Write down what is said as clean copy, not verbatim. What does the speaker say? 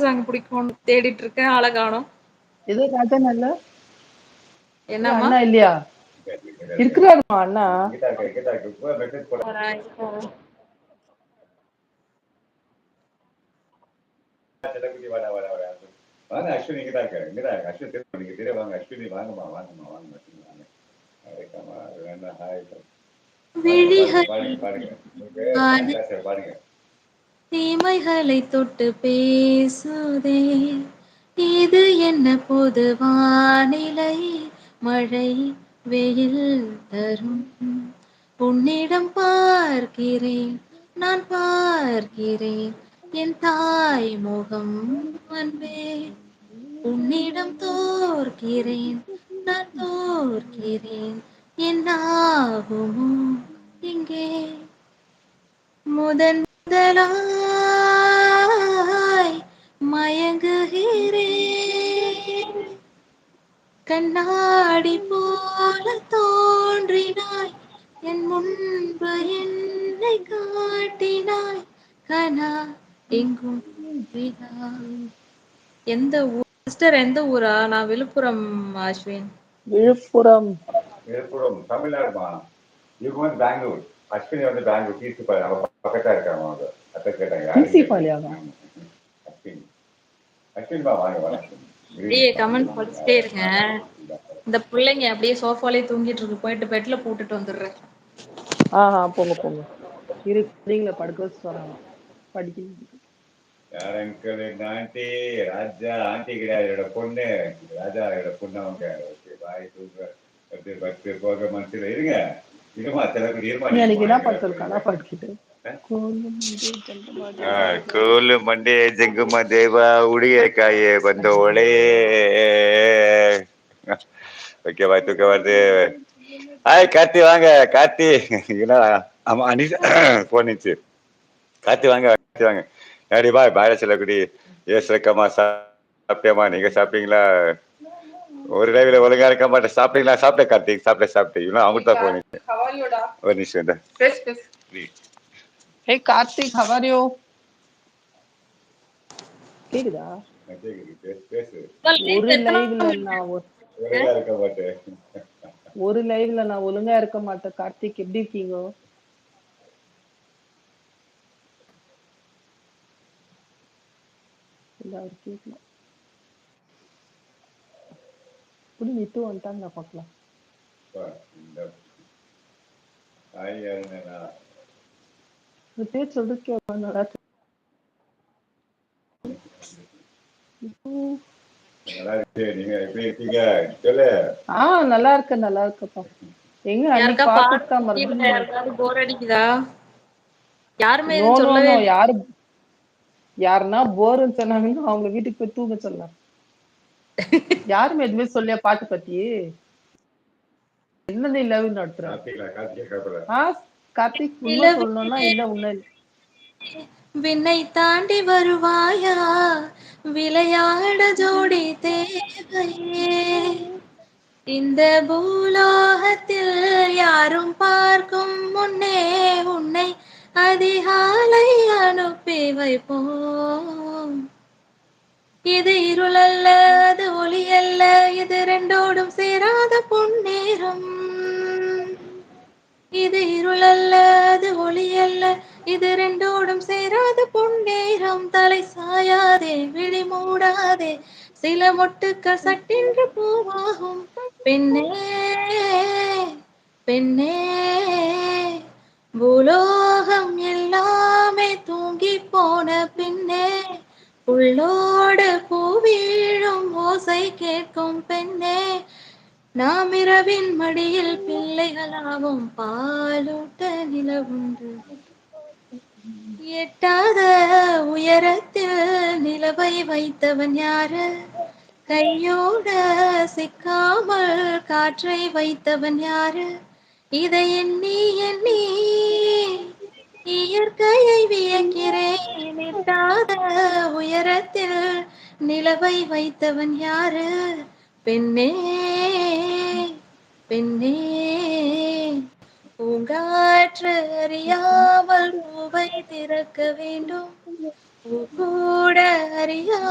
Song பிடிக்கும்னு தேடிட்டு இருக்கேன். ஆள காணோம். ஏதோ ராஜா நல்ல என்னம்மா? அண்ணா இல்லையா? இருக்கிறாருமா அண்ணா. வாங்க அஸ்வினி இங்க தான் இருக்காரு. இங்க தான் அஸ்வினி நீங்க தெரிய வாங்க அஸ்வினி வாங்கம்மா வாங்கம்மா வாங்க பாருங்க. தீமைகளை தொட்டு பேசுதே, இது என்ன பொது வானிலை? மழை வெயில் தரும் உன்னிடம் பார்க்கிறேன், நான் பார்க்கிறேன் என் தாய் முகம் அன்பே. உன்னிடம் தோற்கிறேன், நான் தோற்கிறேன் என்னாகுமோ இங்கே? முதலாய் மயங்குகிறேன், கண்ணாடி போல தோன்றினாய், என் முன்பு என்னை காட்டினாய், கனா எங்கும் விழா. எந்த ஊர் சிஸ்டர்? எந்த ஊரா? நான் விழுப்புரம் அஸ்வின். விழுப்புரம் தமிழ்நாடுமா? இவங்க வந்து பெங்களூர். அஸ்வினி வந்து பெங்களூர் டிசி பாளையம். அவங்க பக்கத்தா இருக்காங்க. அவங்க அத்தை கேட்டாங்க டிசி பாளையமா? அஸ்வினிமா வாங்க வாங்க. அப்படியே கமெண்ட் படிச்சுட்டே இருங்க. இந்த பிள்ளைங்க அப்படியே சோஃபாலே தூங்கிட்டு இருக்கு. போயிட்டு பெட்ல போட்டுட்டு வந்துடுறேன். போங்க போங்க. இரு நீங்கள படுக்க வச்சு வராங்க படிக்கணும். யார் அங்கிள்? ஆண்டி ராஜா. ஆண்டி கிடையாது, என்னோட பொண்ணு. ராஜா என்னோட பொண்ணு. அவங்க பாய் சூப்பர். பத்து போக மனசுல இருங்க. இருமா சிலருக்கு இருமா. எனக்கு என்ன பாட்டு கனா பாட்டு கோலு மண்டே ஜங்குமா தேவா உடைய காயே பந்தோளே. ஓகேவா? தூக்க வருது. ஹாய் கார்த்தி வாங்க. கார்த்தி ஆமா அனிஷா போனிச்சு. கார்த்தி வாங்க கார்த்தி வாங்க. ஏடி பாய் பாய சொல்லக்குடி. ஏசக்கம்மா சாப்பிட்டியாமா? நீங்க சாப்பிட்டீங்களா? ஒரு லைவ்ல ஒழுங்கா இருக்க மாட்டேன். சாப்பிட்டீங்களா? சாப்பிட்டேன் கார்த்திக். சாப்பிட்டேன் இவனும் அவங்க தான் போனீங்க. ஒரு நிமிஷம். Hey Karthik, how are you? கேக்குதா? ஒரு லைவ்ல நான் ஒழுங்கா இருக்க மாட்டேன். கார்த்திக் எப்படி இருக்கீங்க? புடி நித்து வந்துட்டாங்க பார்க்கலாம். பேர் சொல்றதுக்கு நல்லா இருக்குப்பா. எங்க அன்னைக்கு பாத்துட்டா மறுபடியும் போர் அடிக்குதா? யாருமே சொல்லவே யாருன்னா போர்னு சொன்னாங்கன்னா அவங்க வீட்டுக்கு போய் தூங்க சொல்லலாம். யாருமே எதுவுமே சொல்லியா பாட்டு பத்தி? என்னது லவ் நடத்துறேன் கார்த்திக் உண்மை சொல்லணும்னா இல்ல உண்மை. விண்ணை தாண்டி வருவாயா, விளையாட ஜோடி தேவையே. இந்த பூலோகத்தில் யாரும் பார்க்கும் முன்னே உன்னை அதிகாலை அனுப்பி வைப்போம். இது இருளல்ல, அது ஒளி அல்ல, இது ரெண்டோடும் சேராத பொன்னேரம். இது இருளல்ல, அது ஒளி அல்ல, இது ரெண்டோடும் சேராத பொன்னேரம். தலை சாயாதே, விழி மூடாதே, சில மொட்டுக்கள் சட்டென்று பூவாகும். பெண்ணே பெண்ணே, பூலோகம் எல்லாமே தூங்கி போன பின்னே, உள்ளோடு பூவீழும் ஓசை கேட்கும் பெண்ணே. நாம் இரவின் மடியில் பிள்ளைகளாவும் பாலூட்ட நிலவுண்டு. எட்டாத உயரத்தில் நிலவை வைத்தவன் யாரு? கையோட சிக்காமல் காற்றை வைத்தவன் யாரு? இதை எண்ணி எண்ணி இயற்கையை வியக்கிறேன். எட்டாத உயரத்தில் நிலவை வைத்தவன் யாரு? பெண்ணே பெண்ணே, பூங்காற்று அறியாமல் பூவை திறக்க வேண்டும். பூ கூட அறியா